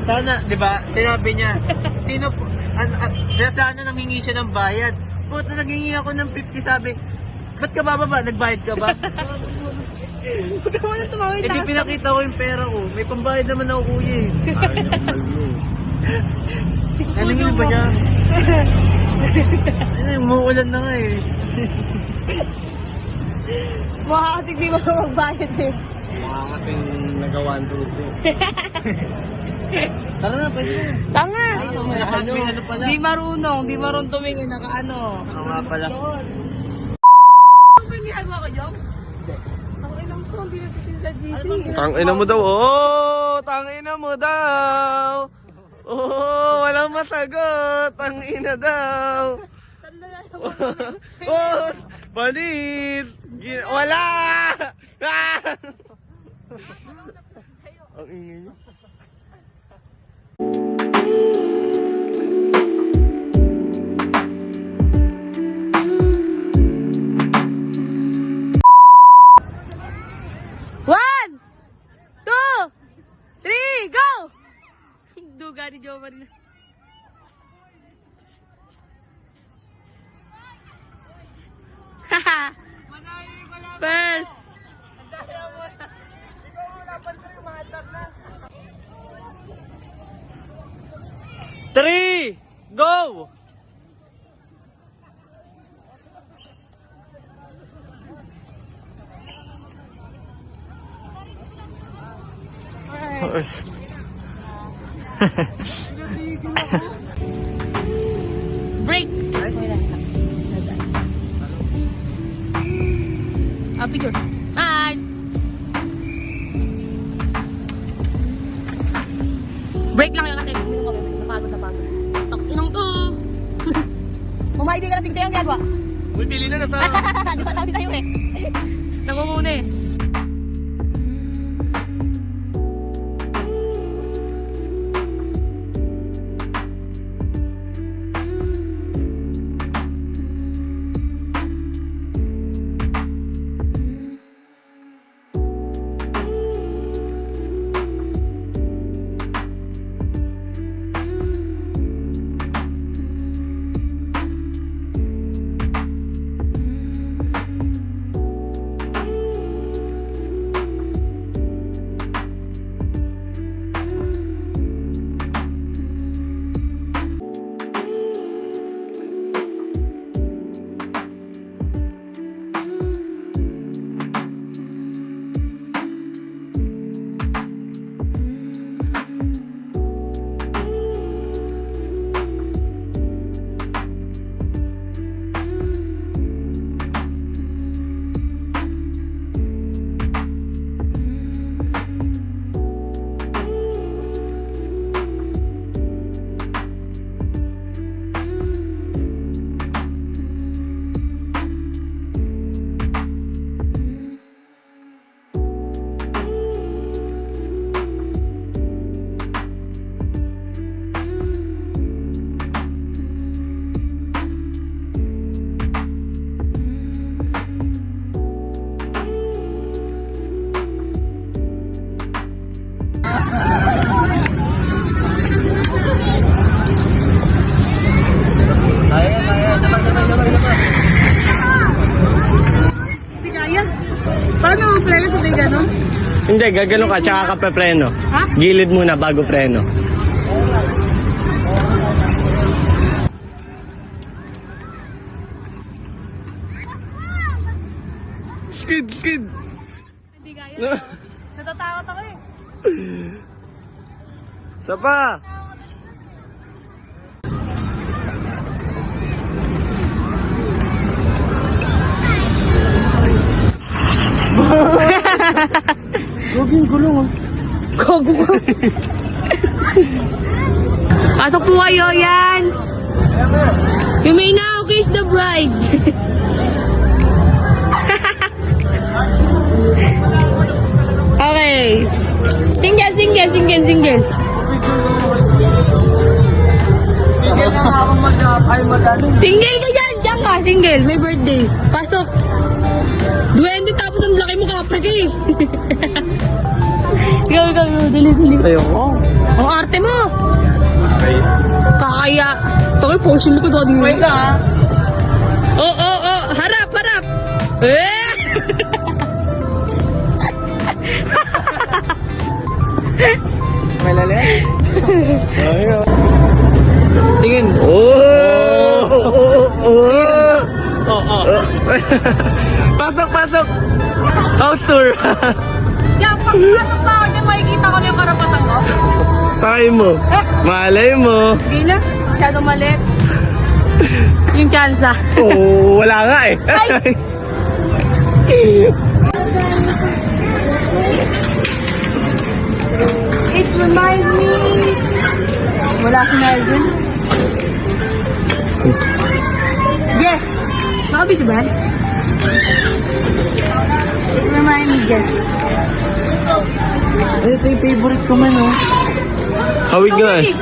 Sana, di ba? Sinabi niya, sino po, sana nanghingi siya ng bayad. Puta, nanghingi ako ng 50, sabi, ba't ka bababa? Nagbayad ka ba? Huwag ka muna tumawid. Hindi pinakita ko yung pera ko. May pambayad naman ako, kuya eh. Ano yun ba niya? Umuulan na nga eh. Mukha kasi di ba magbayad eh. Mukha kasing nagawa ang truto. Tara na, pwede na. Tanga! Ano pala? Di marunong tumingin, naka-ano. Ano nga pala? Ano ba yung ginagawa ko, Jom? Ang ilang to, hindi natin sa GC. Tangina mo daw. Oh, tangina mo daw. Oh, walang masagot. Tangina daw. Tanda na naman. Oh, palit. Wala. Ah! Ang ingay niya. One, two, three, go! Duga ni Jo Marina. Haha. First. Three, go! Break. Picture. Hi. Break lang yun kasi napagod. Inong to. Mama, hindi ka na pigtayan gagawa. Uy, pili na sa... Di ba sabi sa'yo eh? Nangunguna eh. Paano ang plano sa may gano'n? Hindi, gagano ka, tsaka ka pe-preno. Ha? Gilid muna bago preno. Skid! Hindi kaya. Natatakot ako eh. Sapa! Gagawin gulong ah. Gogo. Pasok po kayo yan. You may now kiss the bride. Okay. Single. Sige na ako mag-ay madali. Single ka dyan. Diyan ka, single. Michael, may birthday. Pasok. Duwende tapos ang laki mo kapre ka eh. Ikaw, dali. Ayoko. Ang arte mo. Okay. Kakaya. Tawag, portion ko doon. Wait lang ha. Harap. Eh! May lalim? Ayun. Tingin. Pasok. House tour. Kaya pagpasok pa ako niyan, makikita ko na yung karapatan ko. Takay mo. Malay mo. Hindi na. Masyado maliit. Yung tsansa. Wala nga eh. Ay! It reminds me. Wala si Melvin. Yes. Makabit ba? It reminds me, yes. Ito yung favorite ko man oh. Hawig nga eh.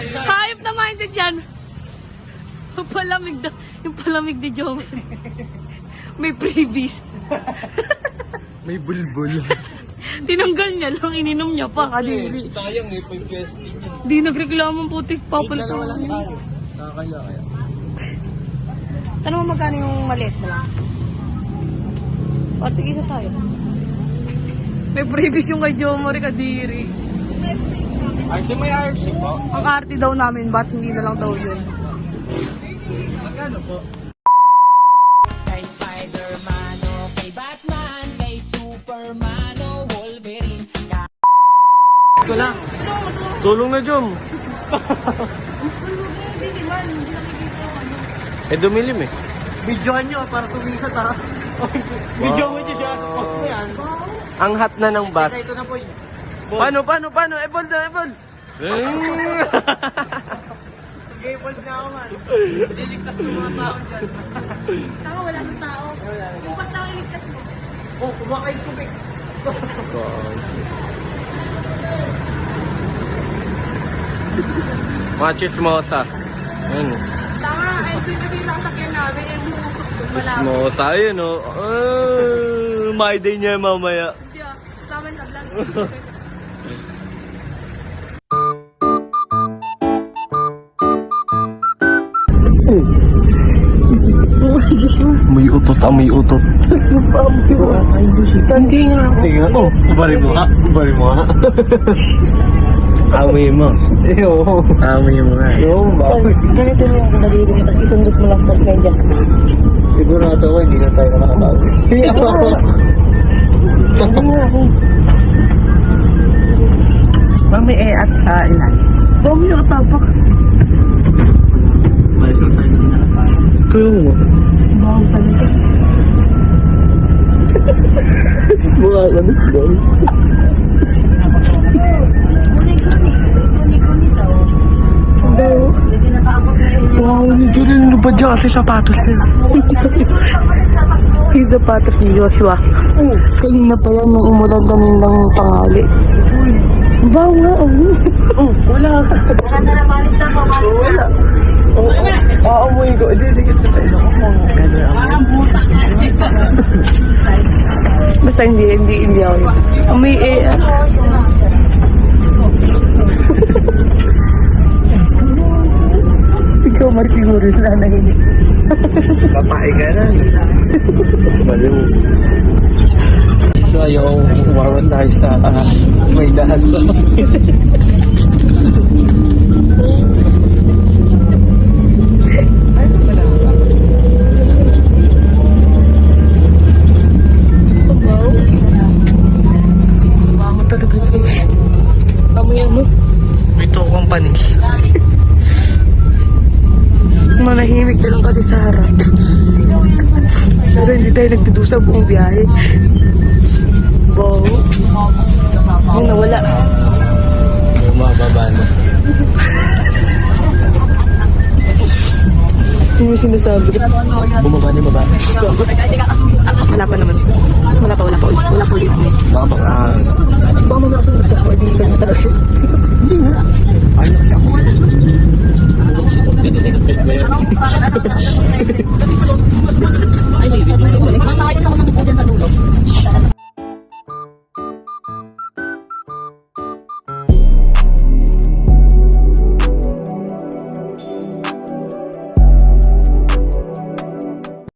Hayop na minded yan. Yung palamig ni Jom. May previous. May bulbul. Tinanggal niya lang, ininom niya pa. Kadiri. Sayang eh, pag-plastic yun. Di nagreklamong putik. Papalit na lang yun. Nakakaya kaya. Tanong mo magkano yung maliit na lang? O, sige isa tayo. May previous yung kay Jomari, kadiri. Ay, di may RC po. Ang arte daw namin, ba't hindi na lang daw yun? Magkano po? Kay Spider-Man o kay Batman, kay Superman o Wolverine. Ko lang. Tulong na, Jom. Dumilim eh. Videohan nyo para sumikat ha. Videohan nyo siya sa post mo yan. Ang hot na ng bus. Ito na po yun. Paano? Evolve na. Evolve na ako man. Niligtas ko mga tao dyan. Tama, wala ng tao. Bukas na iligtas mo. Oh, kumakain tubig. Mga chismosa. Ayun. Tama, ay sinabi lang sa kanya namin, eh, umusok doon, malabo. Chismosa, ayun o. My day niya mamaya. Hindi ah, tama na lang. May utot. Hindi nga ako. Sige nga. Oh, bari mo ha. Amoy mo. Oo. Amoy mo nga. Oo, bakit? Ganito mo yung daliri niya, tapos isundot mo lang sa kanya. Sigurado ko, hindi na tayo nakakatawag. Ano mo ako? Mami at sa ilan? Mami yung tapak. Tulong mo. Bawang talaga. Mukha ka na. Wow, hindi rin lubad niya kasi sapatos niya. Yung sapatos ni Joshua. Kanina pa yan nung umulan kanilang pangali. Bawa nga, Wala ka. Wala. Aamoy ko. Didikit ka sa ilo ko. basta hindi ako yun. May ikaw martiguro na nahinig. Papae ka na. Baliw. So ayaw umawan tayo sa may dahas. Ito akong panis. Manahimik na lang kasi sa harap. Pero hindi tayo nagdudusa buong biyahe. Wow. Ang nawala. Bumababa na. Yung sinasabi. Bumaba na yung baba. Wala pa naman. Wala pa ulit. Baka baka. Baka mamaya ako nagsa ko. Hindi ka na talaga. Ayaw kasi ako.